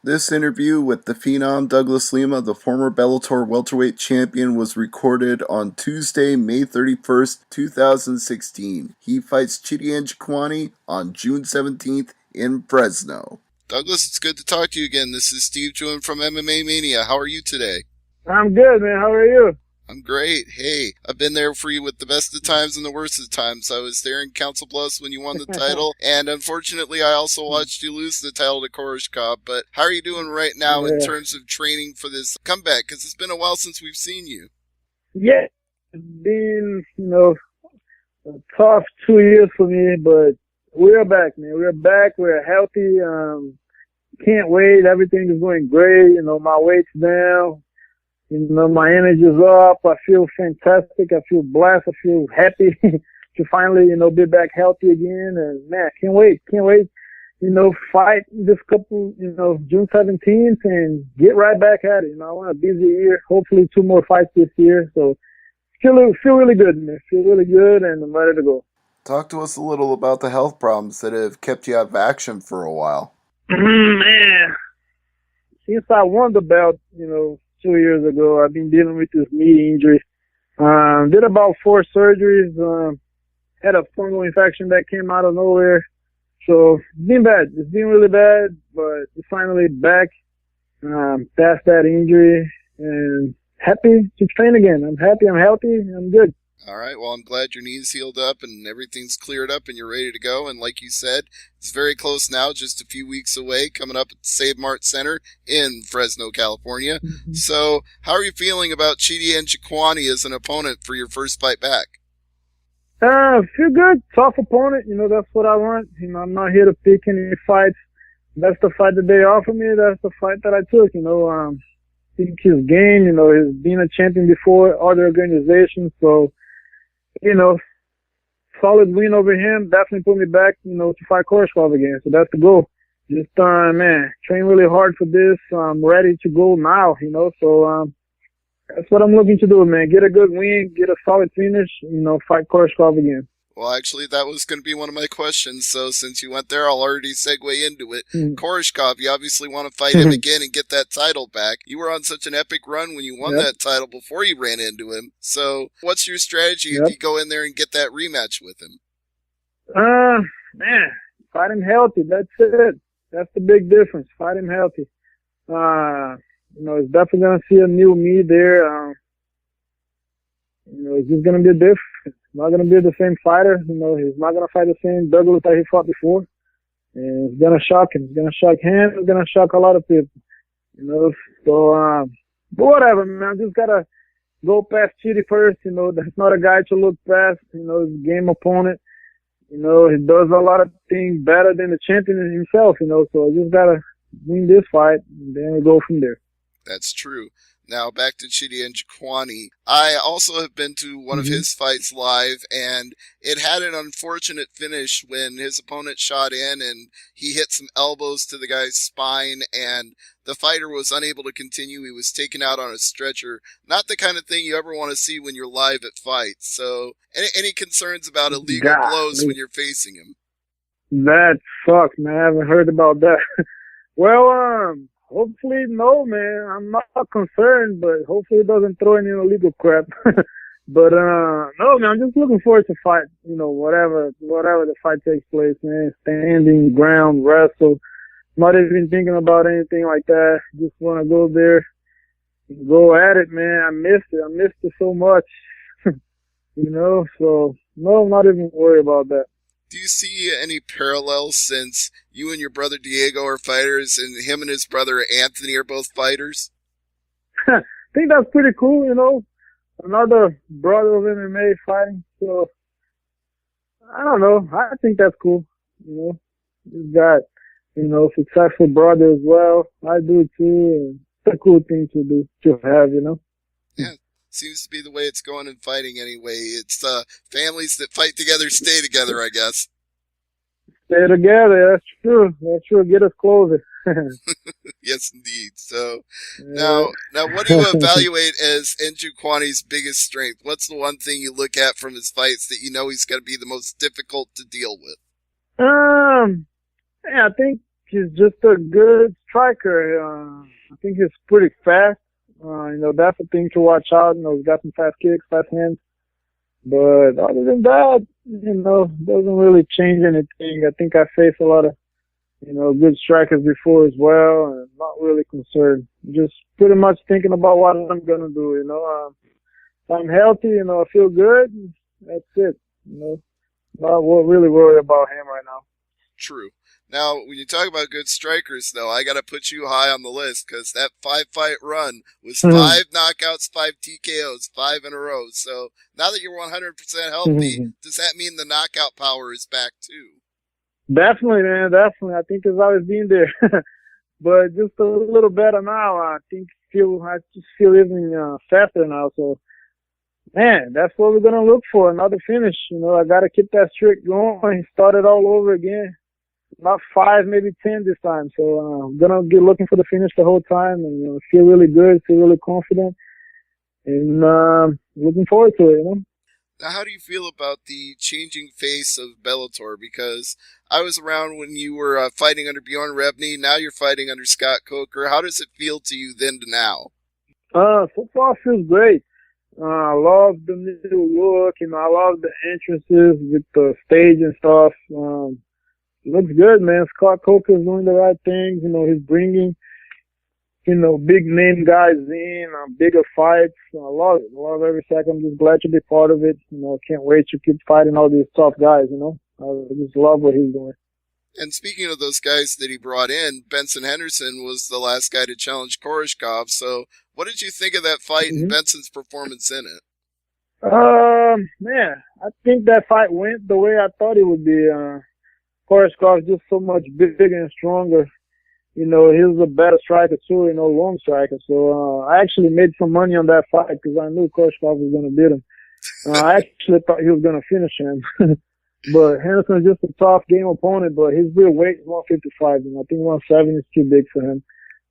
This interview with the Phenom Douglas Lima, the former Bellator welterweight champion, was recorded on Tuesday, May 31st, 2016. He fights Chidi Njokuani on June 17th in Fresno. Douglas, it's good to talk to you again. This is Steve Jewin from MMA Mania. How are you today? I'm good, man. How are you? I'm great. Hey, I've been there for you with the best of times and the worst of times. I was there in Council Bluffs when you won the title, and unfortunately, I also watched you lose the title to Koreshkov. But how are you doing right now in terms of training for this comeback? Because it's been a while since we've seen you. Yeah, it's been, a tough 2 years for me, but we're back, man. We're back. We're healthy. Can't wait. Everything is going great. My weight's down. My energy is up. I feel fantastic. I feel blessed. I feel happy to finally, be back healthy again. And man, can't wait. Can't wait, fight this couple, June 17th and get right back at it. I want a busy year. Hopefully 2 more fights this year. So feel really good, man. Feel really good and I'm ready to go. Talk to us a little about the health problems that have kept you out of action for a while. Man, since I won the belt, 2 years ago, I've been dealing with this knee injury. Did about 4 surgeries. Had a fungal infection that came out of nowhere. So it's been bad. It's been really bad, but it's finally back. Past that injury and happy to train again. I'm happy. I'm healthy. I'm good. All right, well, I'm glad your knee's healed up and everything's cleared up and you're ready to go. And like you said, it's very close now, just a few weeks away, coming up at the Save Mart Center in Fresno, California. Mm-hmm. So how are you feeling about Chidi Njokuani as an opponent for your first fight back? Feel good. Tough opponent. That's what I want. I'm not here to pick any fights. That's the fight that they offered me. That's the fight that I took. Think his game. He's been a champion before other organizations. So, solid win over him. Definitely put me back, to fight Koreshkov again. So that's the goal. Just, train really hard for this. I'm ready to go now, So, that's what I'm looking to do, man. Get a good win, get a solid finish, fight Koreshkov again. Well, actually, that was going to be one of my questions. So since you went there, I'll already segue into it. Koreshkov, you obviously want to fight him again and get that title back. You were on such an epic run when you won that title before you ran into him. So what's your strategy if you go in there and get that rematch with him? Man, fight him healthy. That's it. That's the big difference. Fight him healthy. He's definitely going to see a new me there. It's just going to be different. Not going to be the same fighter. He's not going to fight the same Douglas that he fought before. And it's going to shock him. It's going to shock him. It's going to shock a lot of people. So, but whatever, man. Just got to go past Chidi first. That's not a guy to look past. He's a game opponent. He does a lot of things better than the champion himself, So I just got to win this fight and then we go from there. That's true. Now, back to Chidi Njokuani. I also have been to one of his fights live, and it had an unfortunate finish when his opponent shot in and he hit some elbows to the guy's spine, and the fighter was unable to continue. He was taken out on a stretcher. Not the kind of thing you ever want to see when you're live at fights. So, any concerns about illegal blows when you're facing him? That sucks, man. I haven't heard about that. Well, hopefully, no, man. I'm not concerned, but hopefully it doesn't throw any illegal crap. But, no, man, I'm just looking forward to fight, whatever the fight takes place, man. Standing, ground, wrestle. Not even thinking about anything like that. Just want to go there and go at it, man. I missed it. I missed it so much, so no, I'm not even worried about that. Do you see any parallels since you and your brother Diego are fighters and him and his brother Anthony are both fighters? I think that's pretty cool, Another brother of MMA fighting. So, I don't know. I think that's cool, He's got, successful brother as well. I do too. And it's a cool thing to have, Yeah. Seems to be the way it's going in fighting anyway. It's families that fight together stay together, I guess. Stay together, that's true. That's true. Get us closer. Yes, indeed. So, now, what do you evaluate as Njokuani's biggest strength? What's the one thing you look at from his fights that he's going to be the most difficult to deal with? Yeah, I think he's just a good striker. I think he's pretty fast. That's a thing to watch out. He's got some fast kicks, fast hands. But other than that, doesn't really change anything. I think I faced a lot of, good strikers before as well, and not really concerned. Just pretty much thinking about what I'm gonna do. If I'm healthy, I feel good. That's it. Not really worried about him right now. True. Now, when you talk about good strikers, though, I got to put you high on the list because that 5-fight run was 5 knockouts, 5 TKOs, 5 in a row. So now that you're 100% healthy, does that mean the knockout power is back too? Definitely, man. Definitely. I think it's always been there, but just a little better now. I just feel even faster now. So, man, that's what we're gonna look for. Another finish. I got to keep that streak going. Start it all over again. Not 5, maybe 10 this time. So I'm gonna be looking for the finish the whole time, and feel really good, feel really confident, and looking forward to it. Now, how do you feel about the changing face of Bellator? Because I was around when you were fighting under Bjorn Rebney. Now you're fighting under Scott Coker. How does it feel to you then to now? So far it feels great. I love the new look. I love the entrances with the stage and stuff. Looks good, man. Scott Coker is doing the right things. He's bringing, big name guys in, bigger fights. I love it. I love every second. I'm just glad to be part of it. Can't wait to keep fighting all these tough guys, I just love what he's doing. And speaking of those guys that he brought in, Benson Henderson was the last guy to challenge Koreshkov. So what did you think of that fight and Benson's performance in it? Man, I think that fight went the way I thought it would be. Koreshkov is just so much bigger and stronger. He was a better striker too, long striker. So I actually made some money on that fight because I knew Koreshkov was going to beat him. I actually thought he was going to finish him. But Henderson is just a tough game opponent, but his real weight is 155, and I think 170 is too big for him.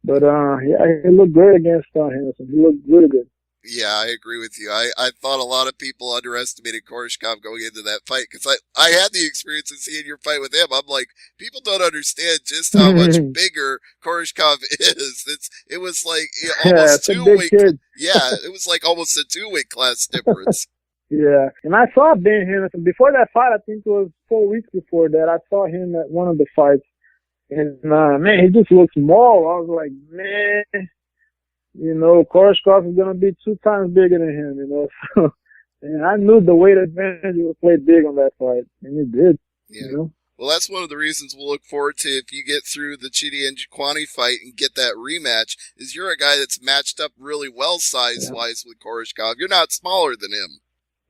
But he looked great against Henderson. He looked really good. Yeah, I agree with you. I thought a lot of people underestimated Koreshkov going into that fight because I had the experience of seeing your fight with him. I'm like, people don't understand just how much bigger Koreshkov is. It was like almost 2 weight. Yeah, it was like almost a 2 weight class difference. Yeah, and I saw Ben Henderson before that fight. I think it was 4 weeks before that. I saw him at one of the fights, and man, he just looked small. I was like, man. Koreshkov is going to be 2 times bigger than him, So, and I knew the weight advantage would play big on that fight, and it did. Yeah. Well, that's one of the reasons we'll look forward to if you get through the Chidi and Jaquani fight and get that rematch, is you're a guy that's matched up really well size-wise with Koreshkov. You're not smaller than him.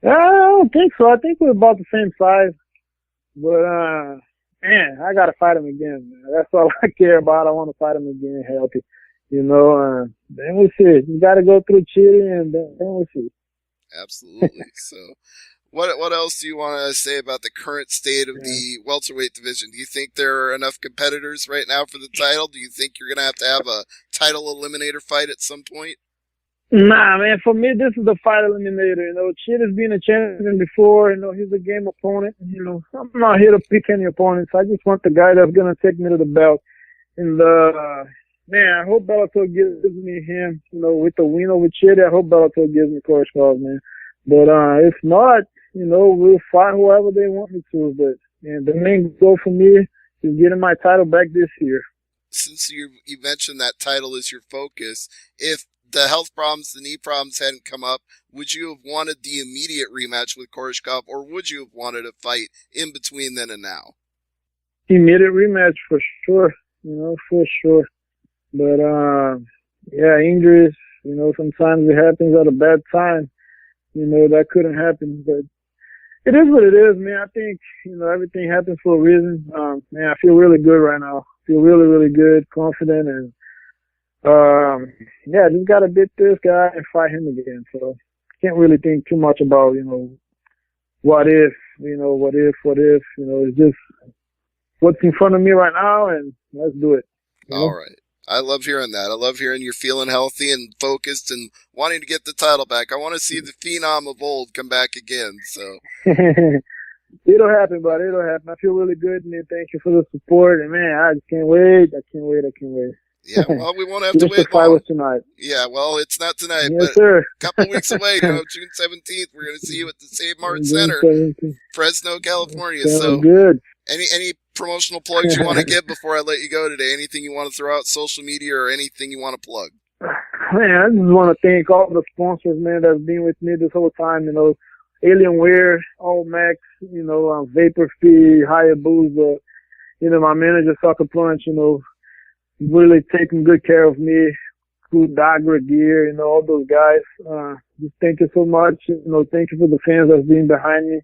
I don't think so. I think we're about the same size. But, man, I got to fight him again, man. That's all I care about. I want to fight him again healthy. Then we'll see. You got to go through Chile, and then we'll see. Absolutely. So, what else do you want to say about the current state of the welterweight division? Do you think there are enough competitors right now for the title? Do you think you're going to have a title eliminator fight at some point? Nah, man. For me, this is the fight eliminator. Chile's been a champion before. He's a game opponent. I'm not here to pick any opponents. I just want the guy that's going to take me to the belt. And man, I hope Bellator gives me him, with the win over Chidi. I hope Bellator gives me Koreshkov, man. But if not, we'll fight whoever they want me to. But the main goal for me is getting my title back this year. Since you mentioned that title is your focus, if the health problems, the knee problems hadn't come up, would you have wanted the immediate rematch with Koreshkov, or would you have wanted a fight in between then and now? Immediate rematch for sure, for sure. But, injuries, sometimes it happens at a bad time. That couldn't happen. But it is what it is, man. I think, everything happens for a reason. Man, I feel really good right now. I feel really, really good, confident, and, just got to beat this guy and fight him again. So can't really think too much about, what if. It's just what's in front of me right now, and let's do it. All right. I love hearing that. I love hearing you're feeling healthy and focused and wanting to get the title back. I want to see the Phenom of old come back again. So, It'll happen, buddy. It'll happen. I feel really good, man. Thank you for the support. And man, I just can't wait. I can't wait. I can't wait. Yeah, well, we won't have to Wish the wait fight long. was tonight. Yeah, well, it's not tonight, Yes, but sir. a couple weeks away, June 17th, we're going to see you at the Save Mart June Center, 17th. Fresno, California. Sounds So, good. any promotional plugs you want to give before I let you go today? Anything you want to throw out, social media, or anything you want to plug? Man, I just want to thank all the sponsors, man, that's been with me this whole time. You know, Alienware, All Max, you know, Vapor Fee, Hayabusa, you know, my manager, Sucker Punch, you know, really taking good care of me. Good Dagra Gear, you know, all those guys. Just thank you so much. You know, thank you for the fans that's been behind me.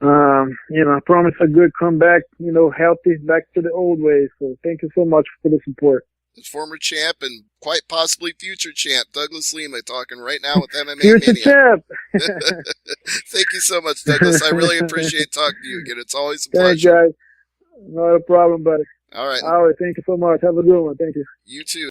You know, I promise a good comeback, you know, healthy, back to the old ways. So thank you so much for the support. The former champ and quite possibly future champ, Douglas Lima, talking right now with MMA Future Mania. champ. Thank you so much, Douglas. I really appreciate talking to you again. It's always a Thanks, pleasure. guys. Not a problem, buddy. All right. All right. Thank you so much. Have a good one. Thank you. You too.